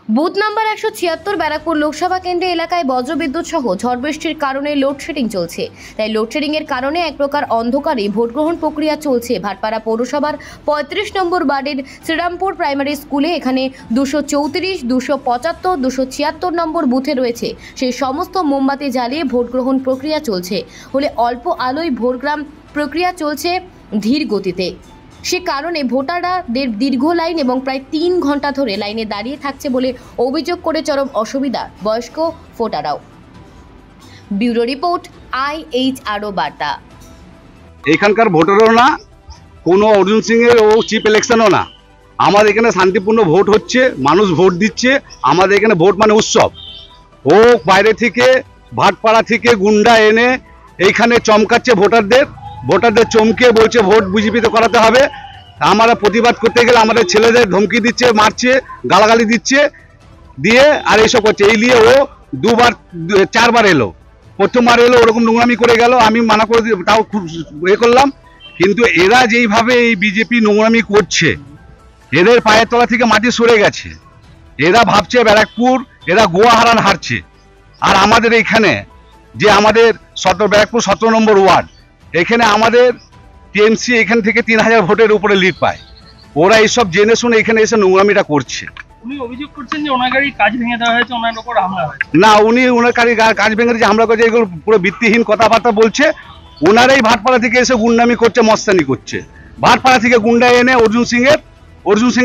Booth number 176 Barrackpore Lok Sabha কেন্দ্রে এলাকায় বজ্রবিদ্যুৎ সহ ঝড় বৃষ্টির কারণে লোডশেডিং চলছে। তাই লোডশেডিং এর কারণে এক প্রকার অন্ধকারে ভোট গ্রহণ প্রক্রিয়া চলছে। ভাটপাড়া পৌরসভার 35 নম্বর ওয়ার্ডের শ্রীরামপুর প্রাইমারি স্কুলে এখানে 234, 275, 276 নম্বর বুথে রয়েছে সেই সমস্ত মোমবাতি জ্বালিয়ে ভোট গ্রহণ প্রক্রিয়া চলছে। হলে অল্প আলোয় ভোটগ্রাম প্রক্রিয়া চলছে ধীর গতিতে। সে কারণে ভোটাররা দীর্ঘ লাইন এবং প্রায় 3 ঘন্টা ধরে লাইনে দাঁড়িয়ে থাকছে বলে অভিযোগ করে চরম অসুবিধা বয়স্ক ভোটাররাও। ব্যুরো রিপোর্ট, IHRO বার্তা। এখানকার ভোটারও না, কোনো অর্জুন সিং এর ও চিফ ইলেকশনও না। আমাদের এখানে শান্তিপূর্ণ ভোট হচ্ছে, মানুষ ভোট দিচ্ছে। আমাদের এখানে ভোট মানে উৎসব। ও বাইরে থেকে ভাটপাড়া থেকে গুন্ডা এনে এইখানে চমকাচ্ছে ভোটারদের চমকে বলছে ভোট বিজেপিতে করাতে হবে। আমরা প্রতিবাদ করতে গেলে আমাদের ছেলেদের ধমকি দিচ্ছে, মারছে, গালাগালি দিচ্ছে, দিয়ে আর এইসব করছে। এই নিয়ে ও 4বার এলো। প্রথমবার এলো ওরকম নোংরামি করে গেল, আমি মানা করে তাও খুব করলাম। কিন্তু এরা যেইভাবে এই বিজেপি নোংরামি করছে, এদের পায়ের তলা থেকে মাটি সরে গেছে। এরা ভাবছে ব্যারাকপুর এরা গোয়া হারছে। আর আমাদের এইখানে যে আমাদের ব্যারাকপুর 17 নম্বর ওয়ার্ড, এখানে আমাদের টিএমসি এখান থেকে 3000 ভোটের উপরে লিড পায়। ওরা এইসব জেনে শুনে এখানে এসে নোংরামিটা করছে। উনি অভিযোগ করছেন যে ওনার গাড়ির কাজ ভেঙে দেওয়া হয়েছে, ওনার উপর হামলা হয়েছে। না, উনি ওনার গাড়ির কাজ ভেঙে দিয়েছে, হামলা করছে, এগুলো পুরো ভিত্তিহীন কথাবার্তা বলছে। ওনারাই ভাটপাড়া থেকে এসে গুন্ডামি করছে, মস্তানি করছে। ভাটপাড়া থেকে গুন্ডা এনে অর্জুন সিং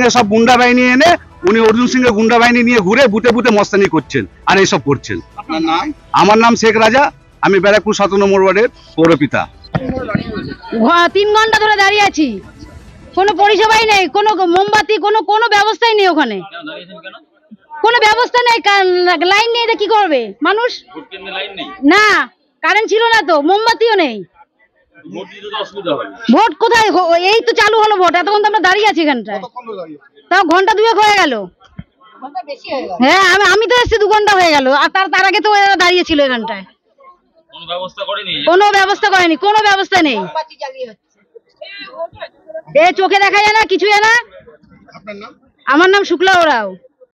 এর সব গুন্ডা বাহিনী এনে উনি অর্জুন সিং এর গুন্ডা বাহিনী নিয়ে ঘুরে বুটে বুটে মস্তানি করছেন আর এইসব করছেন। আপনার নাম? আমার নাম শেখ রাজা, আমি ব্যারাকপুর 17 নম্বর ওয়ার্ডের পৌরপিতা। 3 ঘন্টা ধরে দাঁড়িয়ে আছি, কোনো পরিষেবাই নেই, কোনো মোমবাতি, কোনো ব্যবস্থাই নেই। ওখানে কোনো ব্যবস্থা নেই, লাইন নেই, কি করবে মানুষ? না, কারেন্ট ছিল না তো, মোমবাতিও নেই। ভোট কোথায়? এই তো চালু হলো ভোট, এতক্ষণ তো আমরা দাঁড়িয়ে আছি এখানটায়। তাও ঘন্টা 2 হয়ে গেল। হ্যাঁ, আমি তো এসেছি 2 ঘন্টা হয়ে গেল। আর তার আগে তো এরা দাঁড়িয়ে ছিল এখানটায়। কোনো ব্যবস্থা করেনি, কোনো ব্যবস্থা নেই। চোখে দেখা যায় না, কিছু না। আমার নাম শুক্লা ওরাও।